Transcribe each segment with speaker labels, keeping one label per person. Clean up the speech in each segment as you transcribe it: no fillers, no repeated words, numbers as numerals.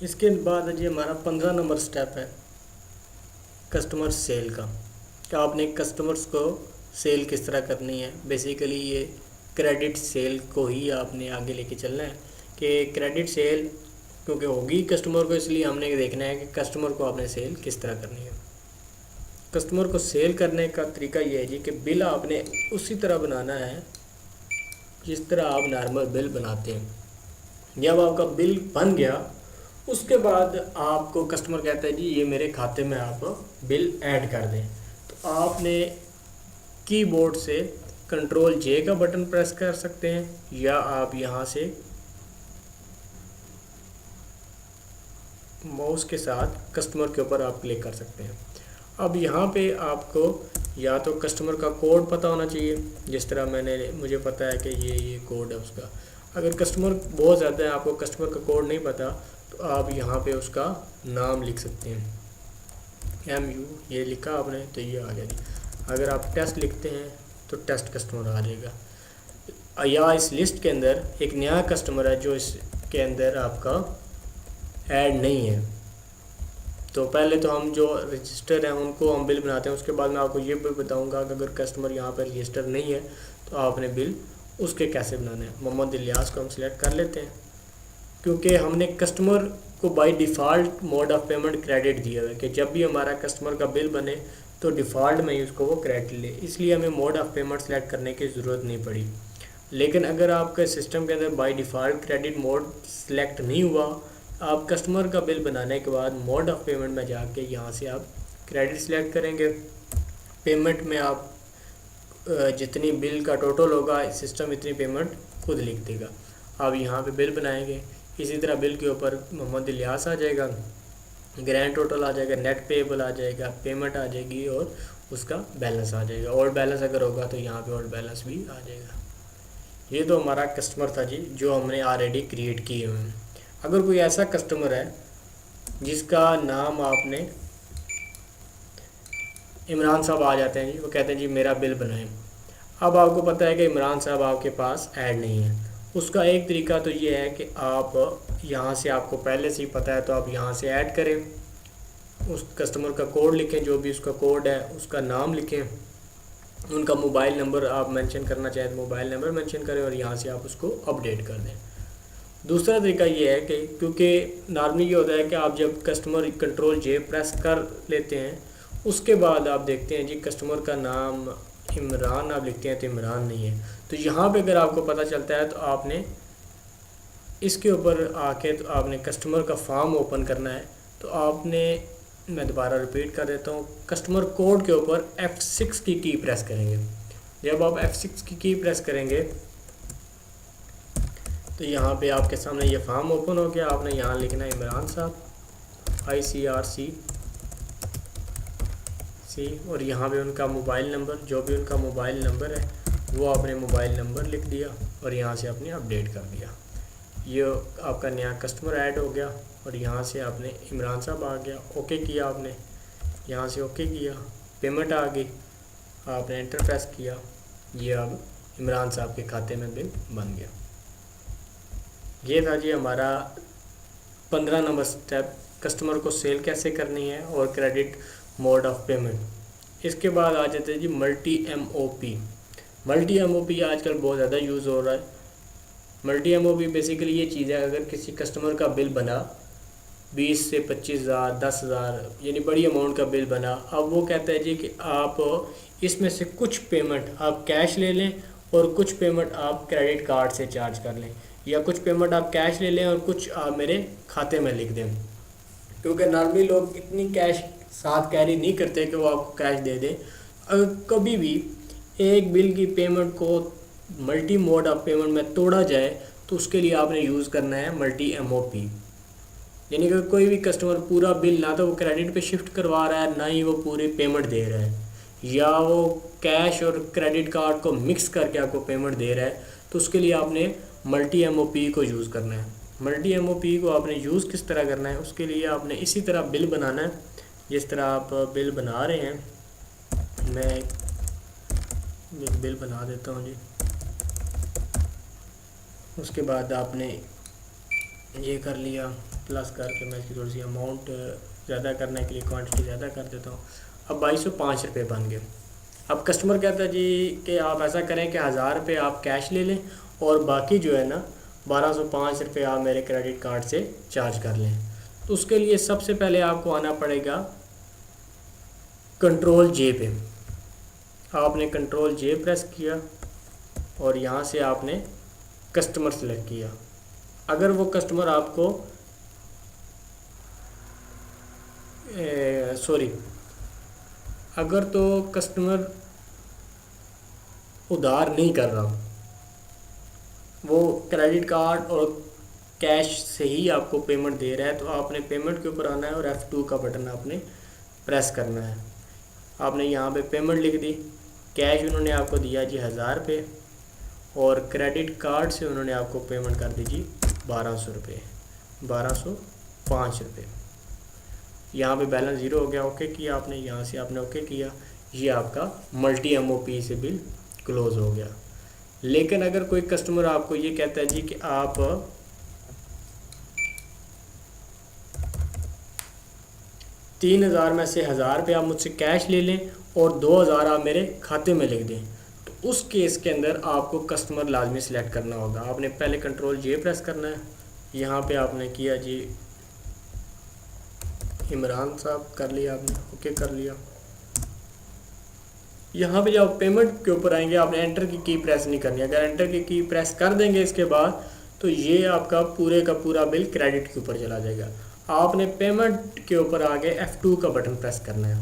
Speaker 1: इसके बाद जी हमारा 15 नंबर स्टेप है कस्टमर सेल का, कि आपने कस्टमर्स को सेल किस तरह करनी है। बेसिकली ये क्रेडिट सेल को ही आपने आगे लेके चलना है कि क्रेडिट सेल क्योंकि होगी कस्टमर को, इसलिए हमने देखना है कि कस्टमर को आपने सेल किस तरह करनी है। कस्टमर को सेल करने का तरीका ये है जी कि बिल आपने उसी तरह बनाना है जिस तरह आप नॉर्मल बिल बनाते हैं। जब आपका बिल बन गया उसके बाद आपको कस्टमर कहता है जी ये मेरे खाते में आप बिल ऐड कर दें, तो आपने कीबोर्ड से कंट्रोल जे का बटन प्रेस कर सकते हैं या आप यहाँ से माउस के साथ कस्टमर के ऊपर आप क्लिक कर सकते हैं। अब यहाँ पे आपको या तो कस्टमर का कोड पता होना चाहिए, जिस तरह मुझे पता है कि ये कोड है उसका। अगर कस्टमर बहुत ज़्यादा है, आपको कस्टमर का कोड नहीं पता, तो आप यहाँ पे उसका नाम लिख सकते हैं। MU ये लिखा आपने तो ये आ गया जी। अगर आप टेस्ट लिखते हैं तो टेस्ट कस्टमर आ जाएगा। या इस लिस्ट के अंदर एक नया कस्टमर है जो इसके अंदर आपका ऐड नहीं है, तो पहले तो हम जो रजिस्टर हैं उनको हम बिल बनाते हैं। उसके बाद मैं आपको ये भी बताऊंगा कि अगर कस्टमर यहाँ पर रजिस्टर नहीं है तो आपने बिल उसके कैसे बनाना है। मोहम्मद इलियास को हम सिलेक्ट कर लेते हैं क्योंकि हमने कस्टमर को by default mode of payment credit दिया हुआ है कि जब भी हमारा कस्टमर का बिल बने तो डिफ़ॉल्ट में ही उसको वो क्रेडिट ले, इसलिए हमें मोड ऑफ़ पेमेंट सेलेक्ट करने की ज़रूरत नहीं पड़ी। लेकिन अगर आपके सिस्टम के अंदर by default credit mode select नहीं हुआ, आप कस्टमर का बिल बनाने के बाद मोड ऑफ़ पेमेंट में जाके यहाँ से आप क्रेडिट सेलेक्ट करेंगे। पेमेंट में आप जितनी बिल का टोटल होगा सिस्टम इतनी पेमेंट खुद लिख देगा। आप यहाँ पे बिल बनाएंगे, इसी तरह बिल के ऊपर मोहम्मद इलियास आ जाएगा, ग्रैंड टोटल आ जाएगा, नेट पेएबल आ जाएगा, पेमेंट आ जाएगी और उसका बैलेंस आ जाएगा। ओल्ड बैलेंस अगर होगा तो यहाँ पे ओल्ड बैलेंस भी आ जाएगा। ये तो हमारा कस्टमर था जी जो हमने ऑलरेडी क्रिएट किए हुए हैं। अगर कोई ऐसा कस्टमर है जिसका नाम आपने इमरान साहब आ जाते हैं जी, वो कहते हैं जी मेरा बिल बनाएं। अब आपको पता है कि इमरान साहब आपके पास ऐड नहीं है। उसका एक तरीका तो ये है कि आप यहाँ से, आपको पहले से ही पता है तो आप यहाँ से ऐड करें, उस कस्टमर का कोड लिखें, जो भी उसका कोड है उसका नाम लिखें, उनका मोबाइल नंबर आप मेंशन करना चाहें तो मोबाइल नंबर मेंशन करें और यहाँ से आप उसको अपडेट कर दें। दूसरा तरीका ये है कि क्योंकि नॉर्मली ये होता है कि आप जब कस्टमर कंट्रोल जे प्रेस कर लेते हैं उसके बाद आप देखते हैं जी कस्टमर का नाम इमरान आप लिखते हैं तो इमरान नहीं है। तो यहाँ पे अगर आपको पता चलता है तो आपने इसके ऊपर आके तो आपने कस्टमर का फॉर्म ओपन करना है। तो आपने, मैं दोबारा रिपीट कर देता हूँ, कस्टमर कोड के ऊपर F6 की प्रेस करेंगे। जब आप F6 की प्रेस करेंगे तो यहाँ पे आपके सामने ये फॉर्म ओपन हो गया। आपने यहाँ लिखना है इमरान साहब ICRC और यहाँ पे उनका मोबाइल नंबर, जो भी उनका मोबाइल नंबर है वो आपने मोबाइल नंबर लिख दिया और यहाँ से आपने अपडेट कर दिया। ये आपका नया कस्टमर ऐड हो गया और यहाँ से आपने इमरान साहब आ गया, ओके किया आपने, यहाँ से ओके किया, पेमेंट आ गई, आपने एंटर प्रेस किया, ये अब इमरान साहब के खाते में बिल बन गया। ये था जी हमारा 15 नंबर स्टेप, कस्टमर को सेल कैसे करनी है और क्रेडिट मोड ऑफ पेमेंट। इसके बाद आ जाते हैं जी मल्टी MOP। मल्टी MOP आजकल बहुत ज़्यादा यूज़ हो रहा है। मल्टी MOP बेसिकली ये चीज़ है, अगर किसी कस्टमर का बिल बना 20 से 25,000 10,000 यानी बड़ी अमाउंट का बिल बना, अब वो कहता है जी कि आप इसमें से कुछ पेमेंट आप कैश ले लें और कुछ पेमेंट आप क्रेडिट कार्ड से चार्ज कर लें, या कुछ पेमेंट आप कैश ले लें और कुछ आप मेरे खाते में लिख दें। क्योंकि नॉर्मली लोग इतनी कैश साथ कैरी नहीं करते कि वो आपको कैश दे दें। अगर कभी भी एक बिल की पेमेंट को मल्टी मोड ऑफ पेमेंट में तोड़ा जाए तो उसके लिए आपने यूज़ करना है मल्टी MOP। यानी कि कोई भी कस्टमर पूरा बिल ना तो वो क्रेडिट पे शिफ्ट करवा रहा है, ना ही वो पूरी पेमेंट दे रहा है, या वो कैश और क्रेडिट कार्ड को मिक्स करके आपको पेमेंट दे रहा है, तो उसके लिए आपने मल्टी MOP को यूज़ करना है। मल्टी MOP को आपने यूज़ किस तरह करना है, उसके लिए आपने इसी तरह बिल बनाना है जिस तरह आप बिल बना रहे हैं। मैं एक बिल बना देता हूँ जी। उसके बाद आपने ये कर लिया प्लस करके मैं इसकी थोड़ी सी अमाउंट ज़्यादा करने के लिए क्वांटिटी ज़्यादा कर देता हूँ। अब 2205 रुपये बन गए। अब कस्टमर कहता है जी कि आप ऐसा करें कि 1000 रुपये आप कैश ले लें और बाकी जो है ना 1205 रुपये आप मेरे क्रेडिट कार्ड से चार्ज कर लें। तो उसके लिए सबसे पहले आपको आना पड़ेगा कंट्रोल जे पे। आपने कंट्रोल जे प्रेस किया और यहाँ से आपने कस्टमर सेलेक्ट किया। अगर वो कस्टमर आपको अगर तो कस्टमर उधार नहीं कर रहा, वो क्रेडिट कार्ड और कैश से ही आपको पेमेंट दे रहा है, तो आपने पेमेंट के ऊपर आना है और F2 का बटन आपने प्रेस करना है। आपने यहाँ पे पेमेंट लिख दी। कैश उन्होंने आपको दिया जी 1000 रुपये और क्रेडिट कार्ड से उन्होंने आपको पेमेंट कर दी जी 1200 रुपये, 1205 रुपये। यहाँ पे बैलेंस ज़ीरो हो गया। ओके किया आपने, यहाँ से आपने ओके किया, ये आपका मल्टी MOP से बिल क्लोज़ हो गया। लेकिन अगर कोई कस्टमर आपको ये कहता है जी कि आप 3000 में से 1000 रुपये आप मुझसे कैश ले लें और 2000 आप मेरे खाते में लिख दें, तो उस केस के अंदर आपको कस्टमर लाजमी सिलेक्ट करना होगा। आपने पहले कंट्रोल जे प्रेस करना है। यहाँ पे आपने किया जी इमरान साहब, कर लिया आपने, ओके कर लिया। यहाँ पे जब पेमेंट के ऊपर आएंगे आपने एंटर की प्रेस नहीं करनी। अगर एंटर की प्रेस कर देंगे इसके बाद, तो ये आपका पूरे का पूरा बिल क्रेडिट के ऊपर चला जाएगा। आपने पेमेंट के ऊपर आगे F2 का बटन प्रेस करना है।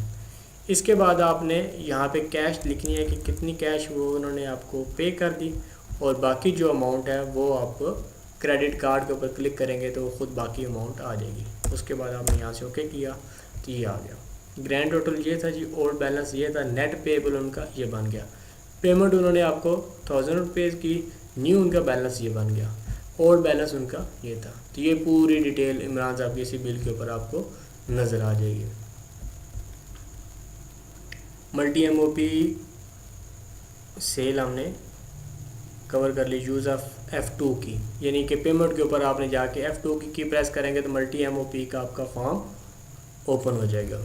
Speaker 1: इसके बाद आपने यहाँ पे कैश लिखनी है कि कितनी कैश वो उन्होंने आपको पे कर दी, और बाकी जो अमाउंट है वो आप क्रेडिट कार्ड के ऊपर क्लिक करेंगे तो ख़ुद बाकी अमाउंट आ जाएगी। उसके बाद आपने यहाँ से ओके किया तो ये आ गया। ग्रैंड टोटल ये था जी, ओल्ड बैलेंस ये था, नेट पेएबल उनका ये बन गया। पेमेंट उन्होंने आपको 1000 रुपीज़ की, न्यू उनका बैलेंस ये बन गया, ओल्ड बैलेंस उनका ये था। तो ये पूरी डिटेल इमरान साहब की इसी बिल के ऊपर आपको नज़र आ जाएगी। मल्टी MOP सेल हमने कवर कर ली यूज़ ऑफ F2 की, यानी कि पेमेंट के ऊपर आपने जाके F2 की प्रेस करेंगे तो मल्टी MOP का आपका फॉर्म ओपन हो जाएगा।